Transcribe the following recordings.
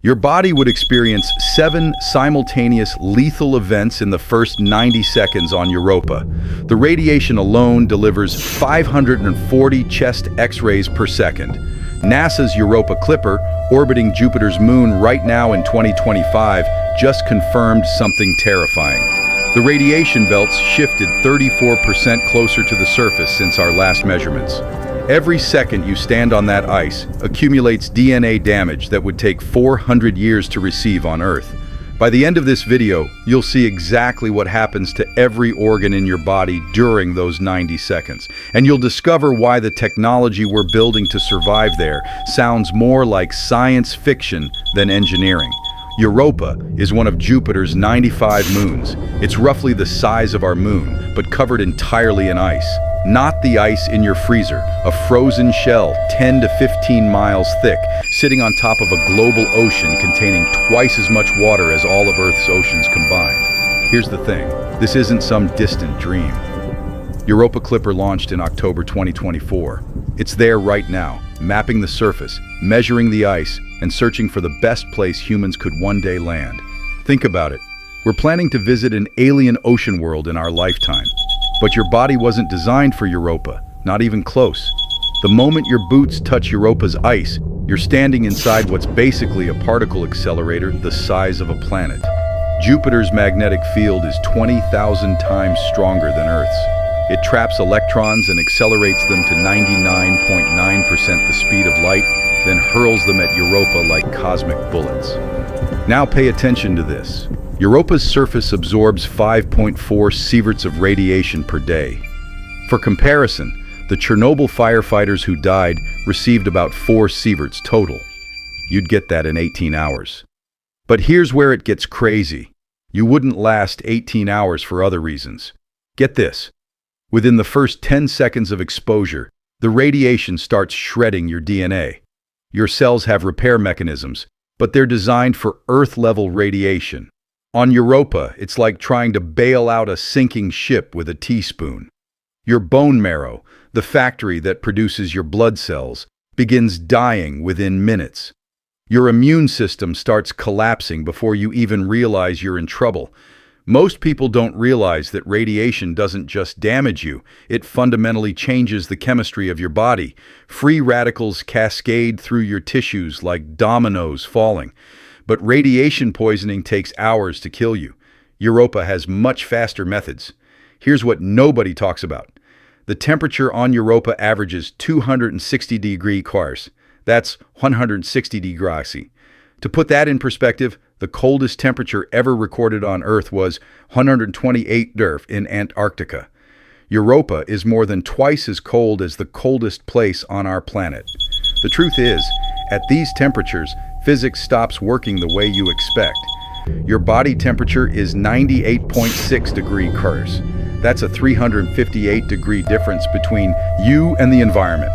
Your body would experience 7 simultaneous lethal events in the first 90 seconds on Europa. The radiation alone delivers 540 chest X-rays per second. NASA's Europa Clipper, orbiting Jupiter's moon right now in 2025, just confirmed something terrifying. The radiation belts shifted 34% closer to the surface since our last measurements. Every second you stand on that ice accumulates DNA damage that would take 400 years to receive on Earth. By the end of this video, you'll see exactly what happens to every organ in your body during those 90 seconds. And you'll discover why the technology we're building to survive there sounds more like science fiction than engineering. Europa is one of Jupiter's 95 moons. It's roughly the size of our moon, but covered entirely in ice. Not the ice in your freezer, a frozen shell 10 to 15 miles thick, sitting on top of a global ocean containing twice as much water as all of Earth's oceans combined. Here's the thing, this isn't some distant dream. Europa Clipper launched in October 2024. It's there right now, mapping the surface, measuring the ice, and searching for the best place humans could one day land. Think about it. We're planning to visit an alien ocean world in our lifetime. But your body wasn't designed for Europa, not even close. The moment your boots touch Europa's ice, you're standing inside what's basically a particle accelerator the size of a planet. Jupiter's magnetic field is 20,000 times stronger than Earth's. It traps electrons and accelerates them to 99.9% the speed of light, then hurls them at Europa like cosmic bullets. Now pay attention to this. Europa's surface absorbs 5.4 sieverts of radiation per day. For comparison, the Chernobyl firefighters who died received about 4 sieverts total. You'd get that in 18 hours. But here's where it gets crazy. You wouldn't last 18 hours for other reasons. Get this. Within the first 10 seconds of exposure, the radiation starts shredding your DNA. Your cells have repair mechanisms, but they're designed for Earth-level radiation. On Europa, it's like trying to bail out a sinking ship with a teaspoon. Your bone marrow, the factory that produces your blood cells, begins dying within minutes. Your immune system starts collapsing before you even realize you're in trouble. Most people don't realize that radiation doesn't just damage you, it fundamentally changes the chemistry of your body. Free radicals cascade through your tissues like dominoes falling. But radiation poisoning takes hours to kill you. Europa has much faster methods. Here's what nobody talks about. The temperature on Europa averages 260 degrees Celsius. That's 160 degrees. To put that in perspective, the coldest temperature ever recorded on Earth was 128 degrees in Antarctica. Europa is more than twice as cold as the coldest place on our planet. The truth is, at these temperatures, physics stops working the way you expect. Your body temperature is 98.6 degrees Celsius. That's a 358-degree difference between you and the environment.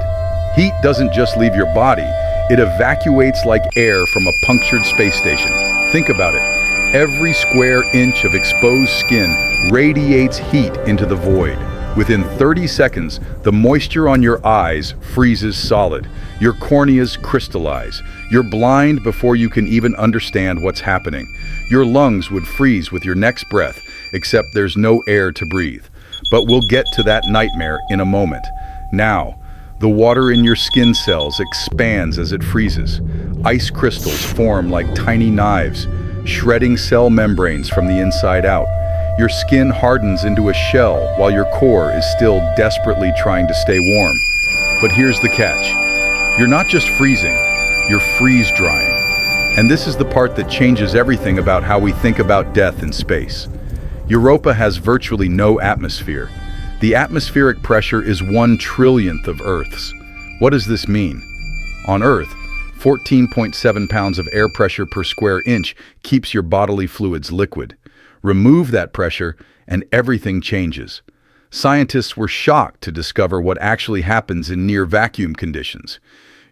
Heat doesn't just leave your body, it evacuates like air from a punctured space station. Think about it. Every square inch of exposed skin radiates heat into the void. Within 30 seconds, the moisture on your eyes freezes solid. Your corneas crystallize. You're blind before you can even understand what's happening. Your lungs would freeze with your next breath, except there's no air to breathe. But we'll get to that nightmare in a moment. Now, the water in your skin cells expands as it freezes. Ice crystals form like tiny knives, shredding cell membranes from the inside out. Your skin hardens into a shell while your core is still desperately trying to stay warm. But here's the catch. You're not just freezing, you're freeze-drying. And this is the part that changes everything about how we think about death in space. Europa has virtually no atmosphere. The atmospheric pressure is 1/1,000,000th of Earth's. What does this mean? On Earth, 14.7 pounds of air pressure per square inch keeps your bodily fluids liquid. Remove that pressure, and everything changes. Scientists were shocked to discover what actually happens in near-vacuum conditions.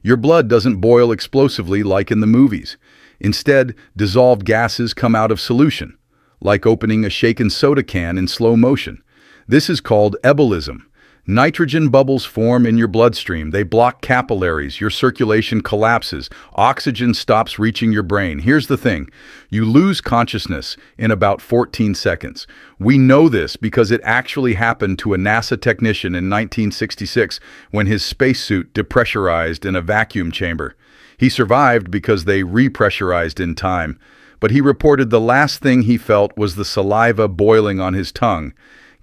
Your blood doesn't boil explosively like in the movies. Instead, dissolved gases come out of solution, like opening a shaken soda can in slow motion. This is called ebulism. Nitrogen bubbles form in your bloodstream. They block capillaries. Your circulation collapses. Oxygen stops reaching your brain. Here's the thing. You lose consciousness in about 14 seconds. We know this because it actually happened to a NASA technician in 1966 when his spacesuit depressurized in a vacuum chamber. He survived because they repressurized in time, but he reported the last thing he felt was the saliva boiling on his tongue.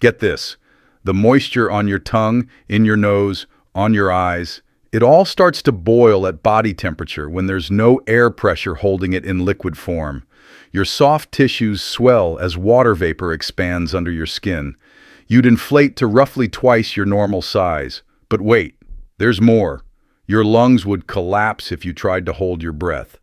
Get this. The moisture on your tongue, in your nose, on your eyes, it all starts to boil at body temperature when there's no air pressure holding it in liquid form. Your soft tissues swell as water vapor expands under your skin. You'd inflate to roughly twice your normal size. But wait, there's more. Your lungs would collapse if you tried to hold your breath.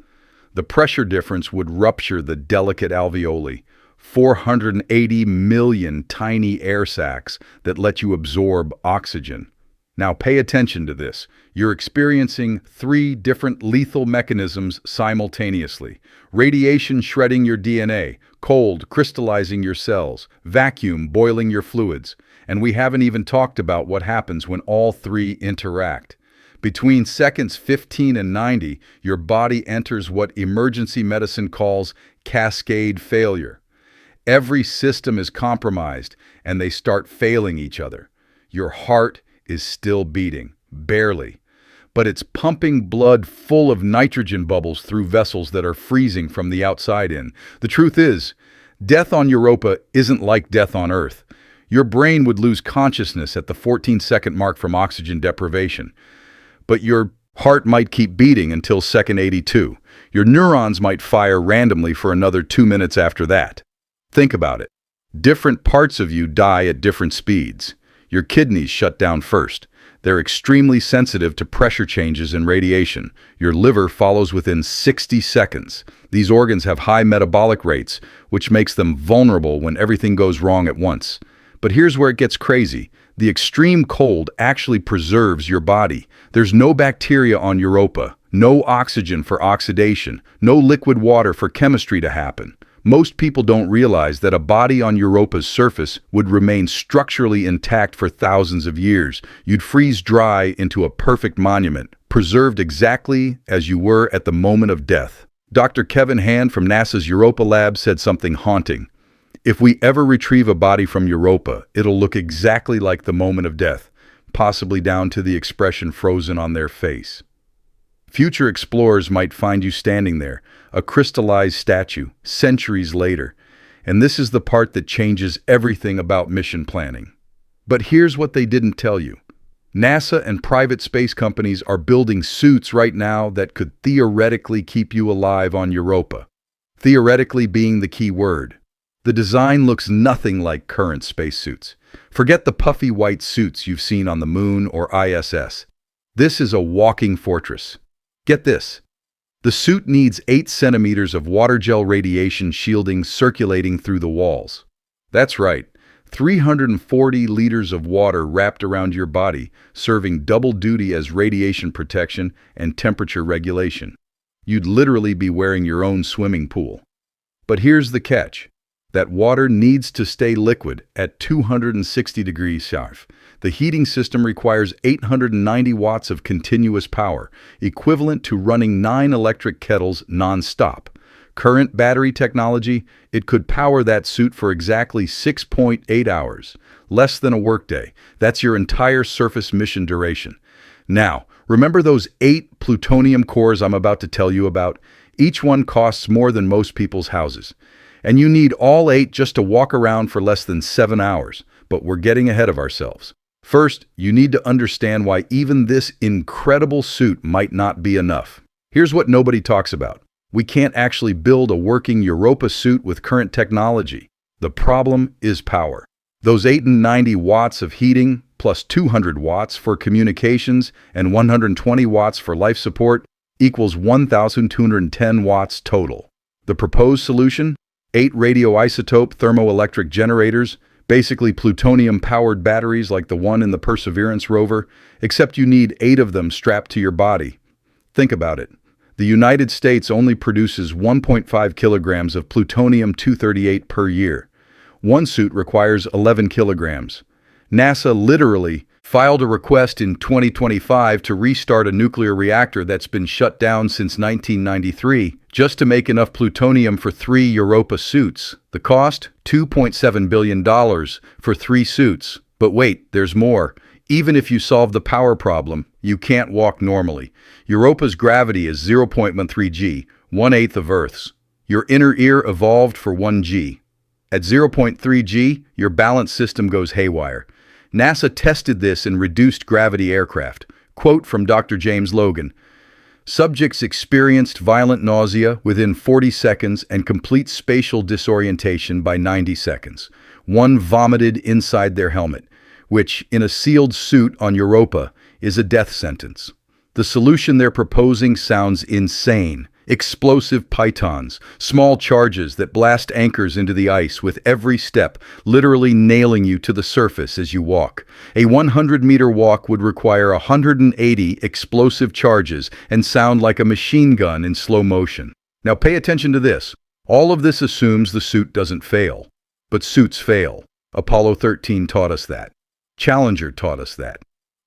The pressure difference would rupture the delicate alveoli. 480 million tiny air sacs that let you absorb oxygen. Now pay attention to this. You're experiencing 3 different lethal mechanisms simultaneously. Radiation shredding your DNA, cold crystallizing your cells, vacuum boiling your fluids. And we haven't even talked about what happens when all 3 interact. Between seconds 15 and 90, your body enters what emergency medicine calls cascade failure. Every system is compromised, and they start failing each other. Your heart is still beating, barely, but it's pumping blood full of nitrogen bubbles through vessels that are freezing from the outside in. The truth is, death on Europa isn't like death on Earth. Your brain would lose consciousness at the 14-second mark from oxygen deprivation, but your heart might keep beating until second 82. Your neurons might fire randomly for another 2 minutes after that. Think about it. Different parts of you die at different speeds. Your kidneys shut down first. They're extremely sensitive to pressure changes and radiation. Your liver follows within 60 seconds. These organs have high metabolic rates, which makes them vulnerable when everything goes wrong at once. But here's where it gets crazy. The extreme cold actually preserves your body. There's no bacteria on Europa, no oxygen for oxidation, no liquid water for chemistry to happen. Most people don't realize that a body on Europa's surface would remain structurally intact for thousands of years. You'd freeze dry into a perfect monument, preserved exactly as you were at the moment of death. Dr. Kevin Hand from NASA's Europa lab said something haunting. If we ever retrieve a body from Europa, it'll look exactly like the moment of death, possibly down to the expression frozen on their face. Future explorers might find you standing there, a crystallized statue, centuries later. And this is the part that changes everything about mission planning. But here's what they didn't tell you. NASA and private space companies are building suits right now that could theoretically keep you alive on Europa. Theoretically being the key word. The design looks nothing like current spacesuits. Forget the puffy white suits you've seen on the Moon or ISS. This is a walking fortress. Get this. The suit needs 8 centimeters of water gel radiation shielding circulating through the walls. That's right, 340 liters of water wrapped around your body, serving double duty as radiation protection and temperature regulation. You'd literally be wearing your own swimming pool. But here's the catch. That water needs to stay liquid at 260 degrees Celsius. The heating system requires 890 watts of continuous power, equivalent to running 9 electric kettles non-stop. Current battery technology, it could power that suit for exactly 6.8 hours, less than a workday. That's your entire surface mission duration. Now, remember those 8 plutonium cores I'm about to tell you about? Each one costs more than most people's houses. And you need all 8 just to walk around for less than 7 hours. But we're getting ahead of ourselves. First, you need to understand why even this incredible suit might not be enough. Here's what nobody talks about. We can't actually build a working Europa suit with current technology. The problem is power. Those 890 watts of heating, plus 200 watts for communications and 120 watts for life support, equals 1,210 watts total. The proposed solution? 8 radioisotope thermoelectric generators, basically plutonium-powered batteries like the one in the Perseverance rover, except you need 8 of them strapped to your body. Think about it. The United States only produces 1.5 kilograms of plutonium-238 per year. One suit requires 11 kilograms. NASA literally filed a request in 2025 to restart a nuclear reactor that's been shut down since 1993, just to make enough plutonium for 3 Europa suits. The cost? $2.7 billion for 3 suits. But wait, there's more. Even if you solve the power problem, you can't walk normally. Europa's gravity is 0.13 g, 1/8 of Earth's. Your inner ear evolved for 1 g. At 0.3 g, your balance system goes haywire. NASA tested this in reduced gravity aircraft. Quote from Dr. James Logan: "Subjects experienced violent nausea within 40 seconds and complete spatial disorientation by 90 seconds. One vomited inside their helmet, which, in a sealed suit on Europa, is a death sentence. The solution they're proposing sounds insane. Explosive pythons, small charges that blast anchors into the ice with every step, literally nailing you to the surface as you walk. A 100-meter walk would require 180 explosive charges and sound like a machine gun in slow motion." Now pay attention to this. All of this assumes the suit doesn't fail. But suits fail. Apollo 13 taught us that. Challenger taught us that.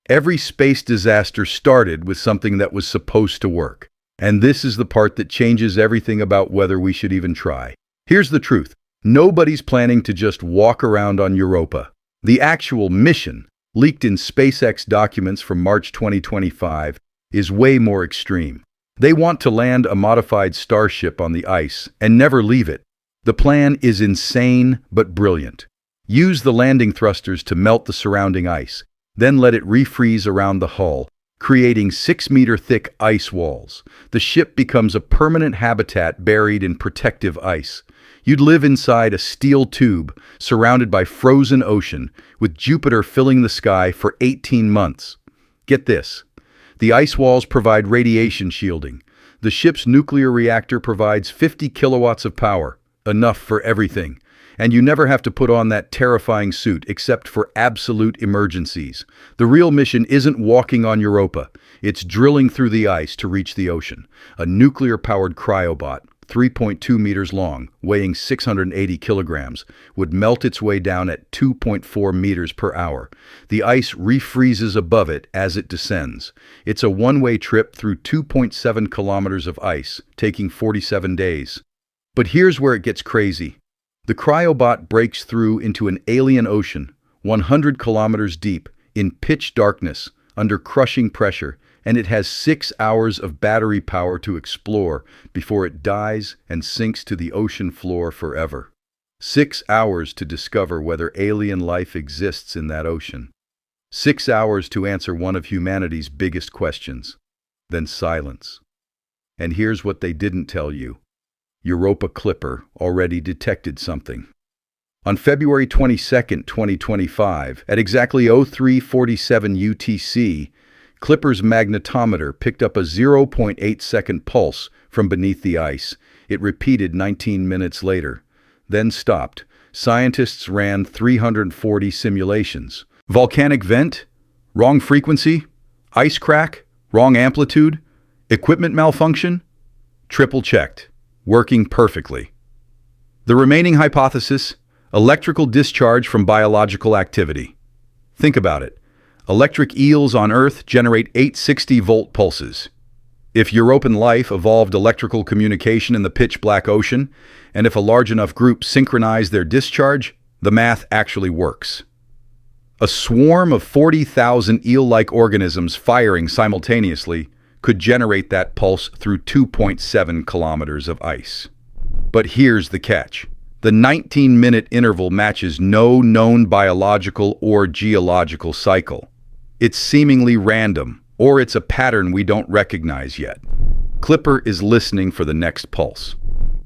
Every space disaster started with something that was supposed to work. And this is the part that changes everything about whether we should even try. Here's the truth. Nobody's planning to just walk around on Europa. The actual mission, leaked in SpaceX documents from March 2025, is way more extreme. They want to land a modified Starship on the ice and never leave it. The plan is insane but brilliant. Use the landing thrusters to melt the surrounding ice, then let it refreeze around the hull, creating 6-meter-thick ice walls. The ship becomes a permanent habitat buried in protective ice. You'd live inside a steel tube, surrounded by frozen ocean, with Jupiter filling the sky for 18 months. Get this. The ice walls provide radiation shielding. The ship's nuclear reactor provides 50 kilowatts of power, enough for everything. And you never have to put on that terrifying suit except for absolute emergencies. The real mission isn't walking on Europa. It's drilling through the ice to reach the ocean. A nuclear-powered cryobot, 3.2 meters long, weighing 680 kilograms, would melt its way down at 2.4 meters per hour. The ice refreezes above it as it descends. It's a one-way trip through 2.7 kilometers of ice, taking 47 days. But here's where it gets crazy. The cryobot breaks through into an alien ocean, 100 kilometers deep, in pitch darkness, under crushing pressure, and it has 6 hours of battery power to explore before it dies and sinks to the ocean floor forever. 6 hours to discover whether alien life exists in that ocean. 6 hours to answer one of humanity's biggest questions. Then silence. And here's what they didn't tell you. Europa Clipper already detected something. On February 22, 2025, at exactly 03:47 UTC, Clipper's magnetometer picked up a 0.8-second pulse from beneath the ice. It repeated 19 minutes later, then stopped. Scientists ran 340 simulations. Volcanic vent? Wrong frequency? Ice crack? Wrong amplitude? Equipment malfunction? Triple checked. Working perfectly. The remaining hypothesis: electrical discharge from biological activity. Think about it. Electric eels on Earth generate 860-volt pulses. If European life evolved electrical communication in the pitch-black ocean, and if a large enough group synchronized their discharge, the math actually works. A swarm of 40,000 eel-like organisms firing simultaneously could generate that pulse through 2.7 kilometers of ice. But here's the catch. The 19-minute interval matches no known biological or geological cycle. It's seemingly random, or it's a pattern we don't recognize yet. Clipper is listening for the next pulse.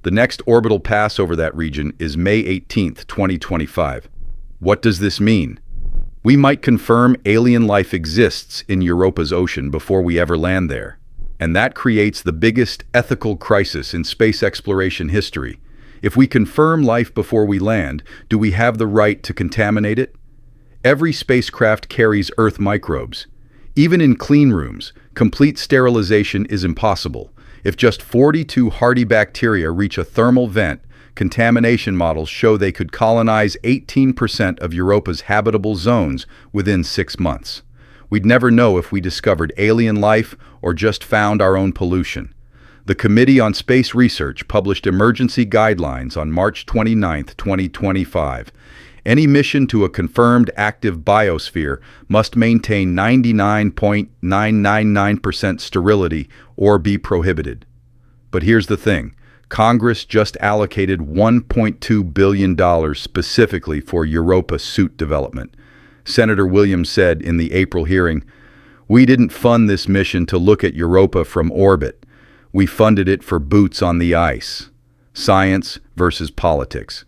The next orbital pass over that region is May 18, 2025. What does this mean? We might confirm alien life exists in Europa's ocean before we ever land there. And that creates the biggest ethical crisis in space exploration history. If we confirm life before we land, do we have the right to contaminate it? Every spacecraft carries Earth microbes. Even in clean rooms, complete sterilization is impossible. If just 42 hardy bacteria reach a thermal vent, contamination models show they could colonize 18% of Europa's habitable zones within 6 months. We'd never know if we discovered alien life or just found our own pollution. The Committee on Space Research published emergency guidelines on March 29, 2025. Any mission to a confirmed active biosphere must maintain 99.999% sterility or be prohibited. But here's the thing. Congress just allocated $1.2 billion specifically for Europa suit development. Senator Williams said in the April hearing, "We didn't fund this mission to look at Europa from orbit. We funded it for boots on the ice." Science versus politics.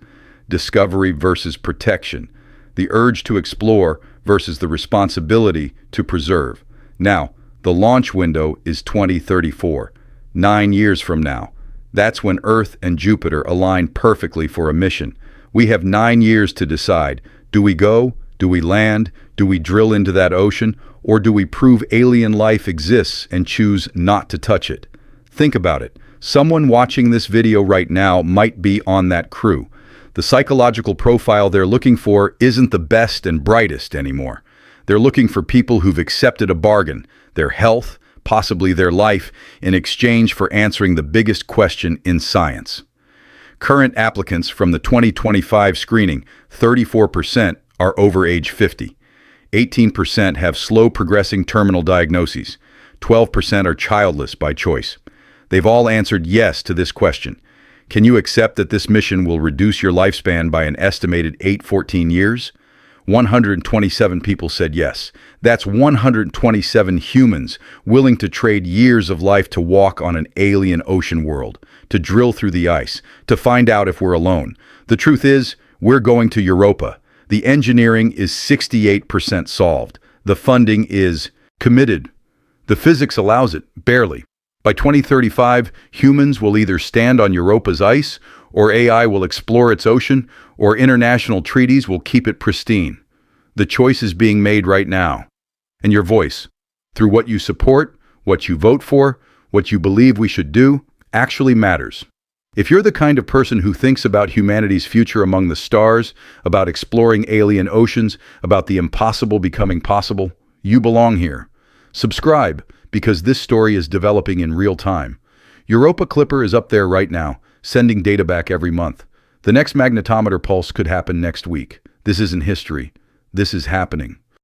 Discovery versus protection. The urge to explore versus the responsibility to preserve. Now, the launch window is 2034, 9 years from now. That's when Earth and Jupiter align perfectly for a mission. We have 9 years to decide. Do we go? Do we land? Do we drill into that ocean? Or do we prove alien life exists and choose not to touch it? Think about it. Someone watching this video right now might be on that crew. The psychological profile they're looking for isn't the best and brightest anymore. They're looking for people who've accepted a bargain, their health, possibly their life, in exchange for answering the biggest question in science. Current applicants from the 2025 screening, 34% are over age 50. 18% have slow-progressing terminal diagnoses. 12% are childless by choice. They've all answered yes to this question. Can you accept that this mission will reduce your lifespan by an estimated 14 years? 127 people said yes. That's 127 humans willing to trade years of life to walk on an alien ocean world, to drill through the ice, to find out if we're alone. The truth is, we're going to Europa. The engineering is 68% solved. The funding is committed. The physics allows it, barely. By 2035, humans will either stand on Europa's ice, or AI will explore its ocean, or international treaties will keep it pristine. The choice is being made right now. And your voice, through what you support, what you vote for, what you believe we should do, actually matters. If you're the kind of person who thinks about humanity's future among the stars, about exploring alien oceans, about the impossible becoming possible, you belong here. Subscribe, because this story is developing in real time. Europa Clipper is up there right now, sending data back every month. The next magnetometer pulse could happen next week. This isn't history. This is happening.